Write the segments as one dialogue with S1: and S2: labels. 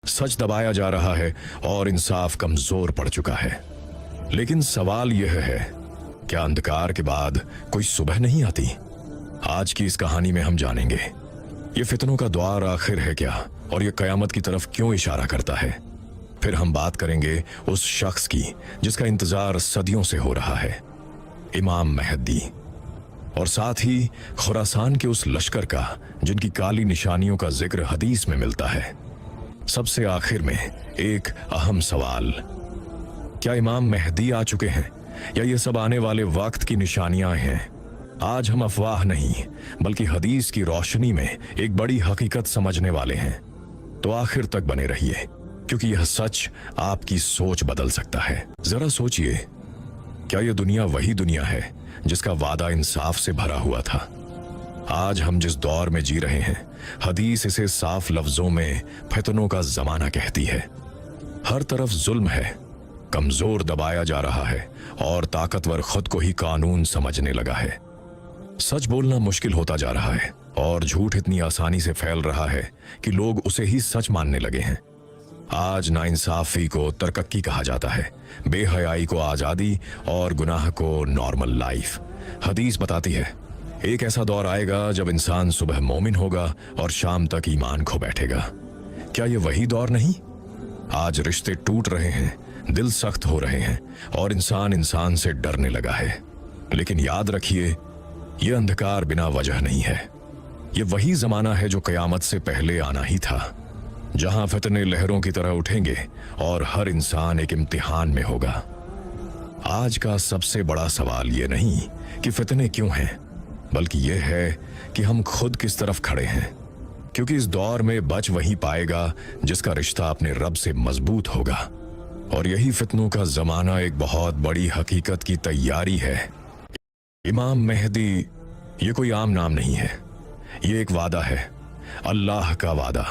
S1: सच दबाया जा रहा है और इंसाफ कमजोर पड़ चुका है। लेकिन सवाल यह है, क्या अंधकार के बाद कोई सुबह नहीं आती? आज की इस कहानी में हम जानेंगे ये फितनों का द्वार आखिर है क्या, और ये कयामत की तरफ क्यों इशारा करता है। फिर हम बात करेंगे उस शख्स की जिसका इंतजार सदियों से हो रहा है, इमाम मेहदी, और साथ ही खुरासान के उस लश्कर का जिनकी काली निशानियों का जिक्र हदीस में मिलता है। सबसे आखिर में एक अहम सवाल, क्या इमाम मेहदी आ चुके हैं या ये सब आने वाले वक्त की निशानियां हैं? आज हम अफवाह नहीं बल्कि हदीस की रोशनी में एक बड़ी हकीकत समझने वाले हैं। तो आखिर तक बने रहिए, क्योंकि यह सच आपकी सोच बदल सकता है। जरा सोचिए, क्या यह दुनिया वही दुनिया है जिसका वादा इंसाफ से भरा हुआ था? आज हम जिस दौर में जी रहे हैं, हदीस इसे साफ लफ्जों में फितनों का जमाना कहती है। हर तरफ जुल्म है, कमजोर दबाया जा रहा है और ताकतवर खुद को ही कानून समझने लगा है। सच बोलना मुश्किल होता जा रहा है और झूठ इतनी आसानी से फैल रहा है कि लोग उसे ही सच मानने लगे हैं। आज नाइंसाफी को तरक्की कहा जाता है, बेहयाई को आजादी और गुनाह को नॉर्मल लाइफ। हदीस बताती है, एक ऐसा दौर आएगा जब इंसान सुबह मोमिन होगा और शाम तक ईमान खो बैठेगा। क्या ये वही दौर नहीं? आज रिश्ते टूट रहे हैं, दिल सख्त हो रहे हैं और इंसान इंसान से डरने लगा है। लेकिन याद रखिए, यह अंधकार बिना वजह नहीं है। यह वही जमाना है जो कयामत से पहले आना ही था, जहां फितने लहरों की तरह उठेंगे और हर इंसान एक इम्तिहान में होगा। आज का सबसे बड़ा सवाल यह नहीं कि फितने क्यों हैं, बल्कि यह है कि हम खुद किस तरफ खड़े हैं। क्योंकि इस दौर में बच वही पाएगा जिसका रिश्ता अपने रब से मजबूत होगा। और यही फितनों का जमाना एक बहुत बड़ी हकीकत की तैयारी है। इमाम मेहदी ये कोई आम नाम नहीं है, ये एक वादा है, अल्लाह का वादा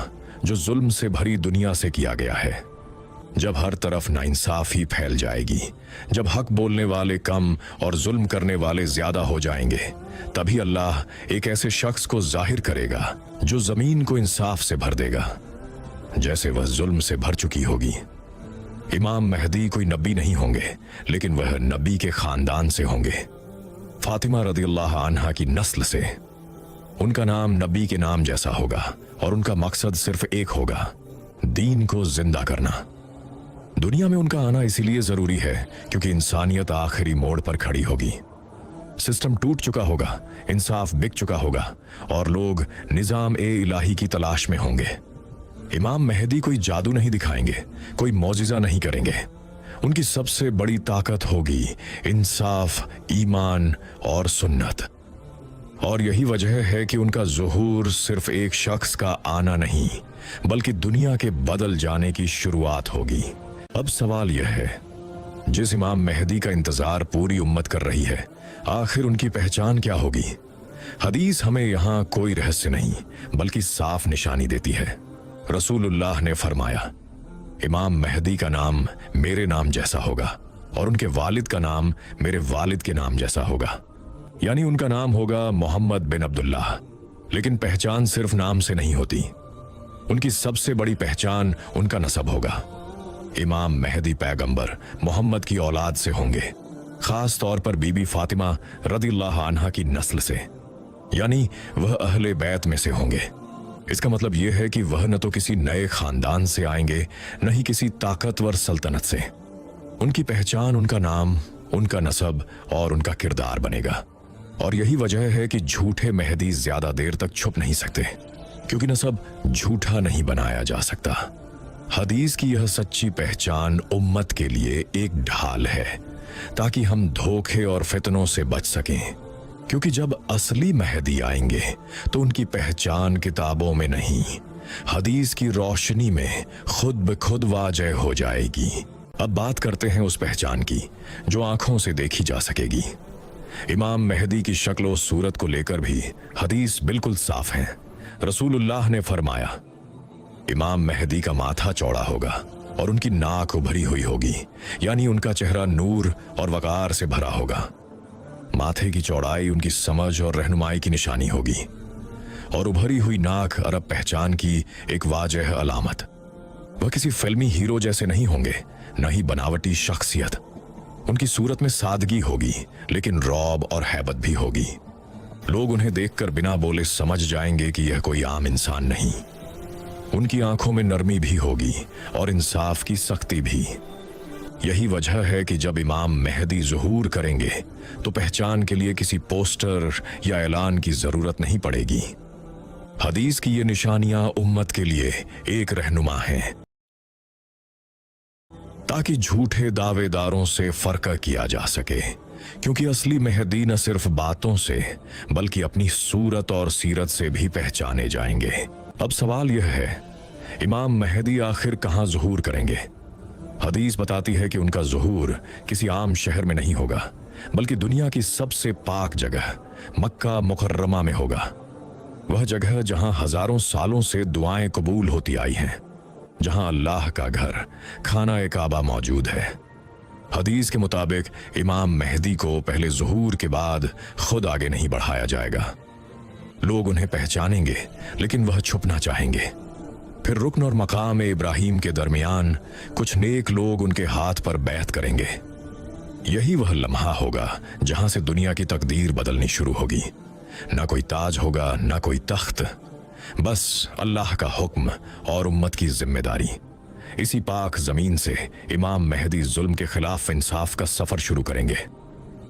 S1: जो जुल्म से भरी दुनिया से किया गया है। जब हर तरफ नाइंसाफी फैल जाएगी, जब हक बोलने वाले कम और जुल्म करने वाले ज्यादा हो जाएंगे, तभी अल्लाह एक ऐसे शख्स को जाहिर करेगा जो जमीन को इंसाफ से भर देगा, जैसे वह जुल्म से भर चुकी होगी। इमाम मेहदी कोई नबी नहीं होंगे, लेकिन वह नबी के खानदान से होंगे, फातिमा रदियल्लाहु अन्हा की नस्ल से। उनका नाम नबी के नाम जैसा होगा और उनका मकसद सिर्फ एक होगा, दीन को जिंदा करना। दुनिया में उनका आना इसीलिए जरूरी है क्योंकि इंसानियत आखिरी मोड़ पर खड़ी होगी। सिस्टम टूट चुका होगा, इंसाफ बिक चुका होगा और लोग निजाम ए इलाही की तलाश में होंगे। इमाम मेहदी कोई जादू नहीं दिखाएंगे, कोई मौजिजा नहीं करेंगे। उनकी सबसे बड़ी ताकत होगी इंसाफ, ईमान और सुन्नत। और यही वजह है कि उनका ज़ुहूर सिर्फ एक शख्स का आना नहीं, बल्कि दुनिया के बदल जाने की शुरुआत होगी। अब सवाल यह है, जिस इमाम मेहदी का इंतजार पूरी उम्मत कर रही है, आखिर उनकी पहचान क्या होगी? हदीस हमें यहाँ कोई रहस्य नहीं बल्कि साफ निशानी देती है। रसूलुल्लाह ने फरमाया, इमाम मेहदी का नाम मेरे नाम जैसा होगा और उनके वालिद का नाम मेरे वालिद के नाम जैसा होगा। यानी उनका नाम होगा मोहम्मद बिन अब्दुल्लाह। लेकिन पहचान सिर्फ नाम से नहीं होती, उनकी सबसे बड़ी पहचान उनका नसब होगा। इमाम मेहदी पैगंबर मोहम्मद की औलाद से होंगे, खास तौर पर बीबी फातिमा रदियल्लाहु अन्हा की नस्ल से, यानी वह अहले बैत में से होंगे। इसका मतलब यह है कि वह न तो किसी नए खानदान से आएंगे, न ही किसी ताकतवर सल्तनत से। उनकी पहचान उनका नाम, उनका नसब और उनका किरदार बनेगा। और यही वजह है कि झूठे मेहदी ज्यादा देर तक छुप नहीं सकते, क्योंकि नसब झूठा नहीं बनाया जा सकता। हदीस की यह सच्ची पहचान उम्मत के लिए एक ढाल है, ताकि हम धोखे और फितनों से बच सकें। क्योंकि जब असली मेहदी आएंगे तो उनकी पहचान किताबों में नहीं, हदीस की रोशनी में खुद ब खुद वाज़ह हो जाएगी। अब बात करते हैं उस पहचान की जो आंखों से देखी जा सकेगी। इमाम मेहदी की शक्ल व सूरत को लेकर भी हदीस बिल्कुल साफ है। रसूलुल्लाह ने फरमाया, इमाम मेहदी का माथा चौड़ा होगा और उनकी नाक उभरी हुई होगी, यानी उनका चेहरा नूर और वकार से भरा होगा। माथे की चौड़ाई उनकी समझ और रहनुमाई की निशानी होगी और उभरी हुई नाक अरब पहचान की एक वाजह अलामत। वह किसी फिल्मी हीरो जैसे नहीं होंगे, न ही बनावटी शख्सियत। उनकी सूरत में सादगी होगी, लेकिन रौब और हैबत भी होगी। लोग उन्हें देखकर बिना बोले समझ जाएंगे कि यह कोई आम इंसान नहीं। उनकी आंखों में नरमी भी होगी और इंसाफ की सख्ती भी। यही वजह है कि जब इमाम मेहदी ज़ुहूर करेंगे तो पहचान के लिए किसी पोस्टर या ऐलान की जरूरत नहीं पड़ेगी। हदीस की ये निशानियां उम्मत के लिए एक रहनुमा हैं, ताकि झूठे दावेदारों से फर्क किया जा सके। क्योंकि असली मेहदी न सिर्फ बातों से बल्कि अपनी सूरत और सीरत से भी पहचाने जाएंगे। अब सवाल यह है, इमाम मेहदी आखिर कहां ज़ुहूर करेंगे? हदीस बताती है कि उनका ज़ुहूर किसी आम शहर में नहीं होगा, बल्कि दुनिया की सबसे पाक जगह मक्का मुकर्रमा में होगा। वह जगह जहां हजारों सालों से दुआएं कबूल होती आई हैं, जहां अल्लाह का घर खाना काबा मौजूद है। हदीस के मुताबिक इमाम मेहदी को पहले ज़ुहूर के बाद खुद आगे नहीं बढ़ाया जाएगा। लोग उन्हें पहचानेंगे, लेकिन वह छुपना चाहेंगे। फिर रुकन और मकाम इब्राहिम के दरमियान कुछ नेक लोग उनके हाथ पर बैत करेंगे। यही वह लम्हा होगा जहां से दुनिया की तकदीर बदलनी शुरू होगी। ना कोई ताज होगा, ना कोई तख्त, बस अल्लाह का हुक्म और उम्मत की जिम्मेदारी। इसी पाक जमीन से इमाम मेहदी जुल्म के खिलाफ इंसाफ का सफर शुरू करेंगे।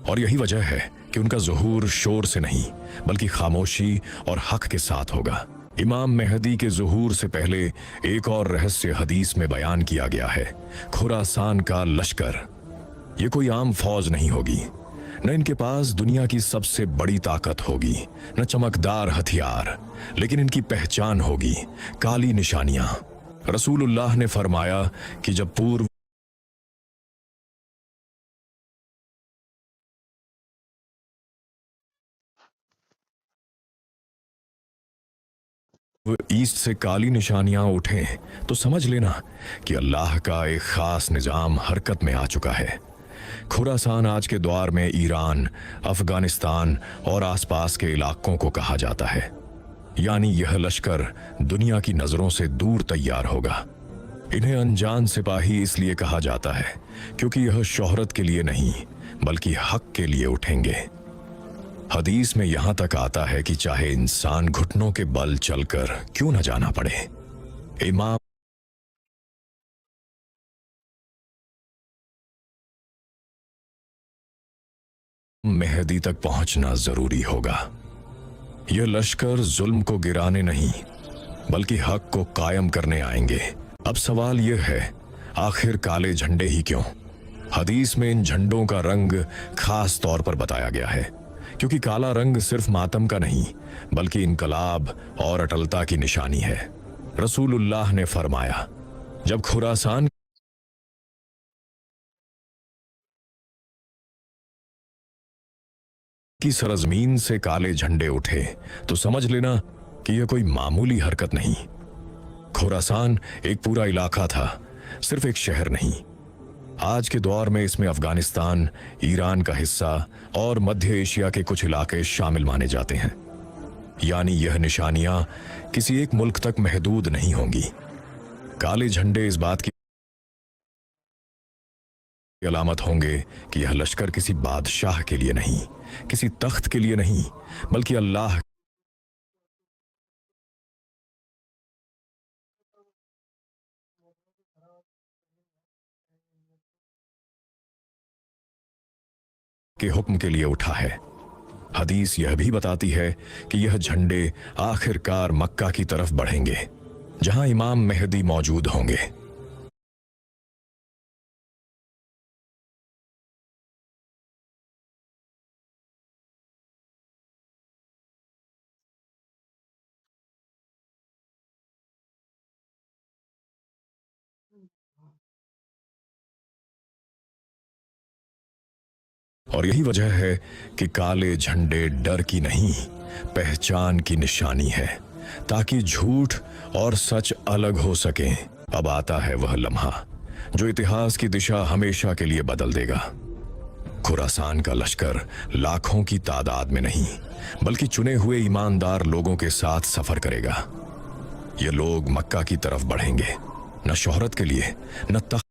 S1: और यही वजह है कि उनका ज़ुहूर शोर से नहीं बल्कि खामोशी और हक के साथ होगा। इमाम मेहदी के ज़ुहूर से पहले एक और रहस्य हदीस में बयान किया गया है, खुरासान का लश्कर। ये कोई आम फौज नहीं होगी, न इनके पास दुनिया की सबसे बड़ी ताकत होगी, न चमकदार हथियार, लेकिन इनकी पहचान होगी काली निशानियां। रसूलुल्लाह ने फरमाया कि जब पूर्व ईस्ट से काली निशानियां उठें तो समझ लेना कि अल्लाह का एक खास निजाम हरकत में आ चुका है। खुरासान आज के दौर में ईरान, अफगानिस्तान और आसपास के इलाकों को कहा जाता है। यानी यह लश्कर दुनिया की नजरों से दूर तैयार होगा। इन्हें अनजान सिपाही इसलिए कहा जाता है क्योंकि यह शोहरत के लिए नहीं बल्कि हक के लिए उठेंगे। हदीस में यहां तक आता है कि चाहे इंसान घुटनों के बल चलकर क्यों न जाना पड़े, इमाम मेहदी तक पहुंचना जरूरी होगा। यह लश्कर जुल्म को गिराने नहीं बल्कि हक को कायम करने आएंगे। अब सवाल यह है, आखिर काले झंडे ही क्यों? हदीस में इन झंडों का रंग खास तौर पर बताया गया है, क्योंकि काला रंग सिर्फ मातम का नहीं बल्कि इनकलाब और अटलता की निशानी है। रसूलुल्लाह ने फरमाया, जब खुरासान की सरजमीन से काले झंडे उठे तो समझ लेना कि यह कोई मामूली हरकत नहीं। खुरासान एक पूरा इलाका था, सिर्फ एक शहर नहीं। आज के दौर में इसमें अफगानिस्तान, ईरान का हिस्सा और मध्य एशिया के कुछ इलाके शामिल माने जाते हैं। यानी यह निशानियां किसी एक मुल्क तक महदूद नहीं होंगी। काले झंडे इस बात की अलामत होंगे कि यह लश्कर किसी बादशाह के लिए नहीं, किसी तख्त के लिए नहीं, बल्कि अल्लाह के हुक्म के लिए उठा है। हदीस यह भी बताती है कि यह झंडे आखिरकार मक्का की तरफ बढ़ेंगे, जहां इमाम मेहदी मौजूद होंगे। और यही वजह है कि काले झंडे डर की नहीं, पहचान की निशानी है, ताकि झूठ और सच अलग हो सकें। अब आता है वह लम्हा जो इतिहास की दिशा हमेशा के लिए बदल देगा। खुरासान का लश्कर लाखों की तादाद में नहीं बल्कि चुने हुए ईमानदार लोगों के साथ सफर करेगा। ये लोग मक्का की तरफ बढ़ेंगे, न शोहरत के लिए, न तख्त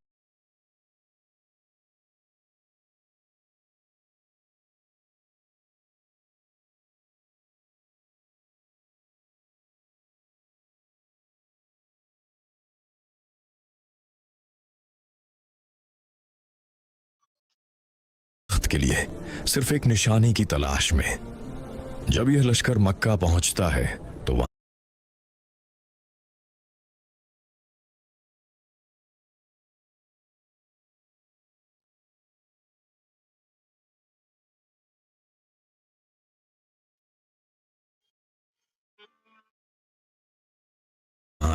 S1: के लिए, सिर्फ एक निशानी की तलाश में। जब यह लश्कर मक्का पहुंचता है तो वहां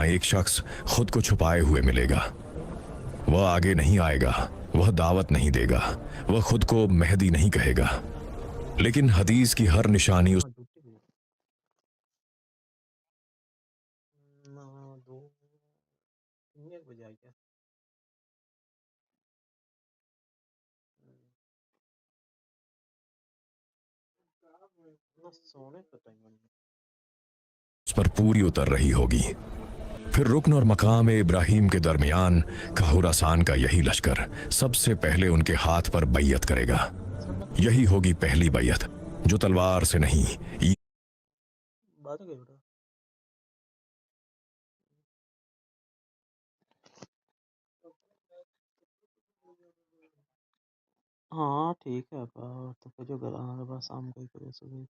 S1: एक शख्स खुद को छुपाए हुए मिलेगा। वह आगे नहीं आएगा, वह दावत नहीं देगा, वह खुद को मेहदी नहीं कहेगा, लेकिन हदीस की हर निशानी उस
S2: हाँ, ड्यूटी पे ना दो तीन एक बजे आई क्या? ना सोने का टाइम है।
S1: पर पूरी उतर रही होगी। फिर रुकन और मकाम इब्राहिम के दरमियान खाहुरासान का यही लश्कर सबसे पहले उनके हाथ पर बैयत करेगा। यही होगी पहली बैयत, जो तलवार से नहीं,
S2: बात हो गई बेटा। हाँ ठीक है तो फिर जो घर आना बस शाम को ही करे सुबह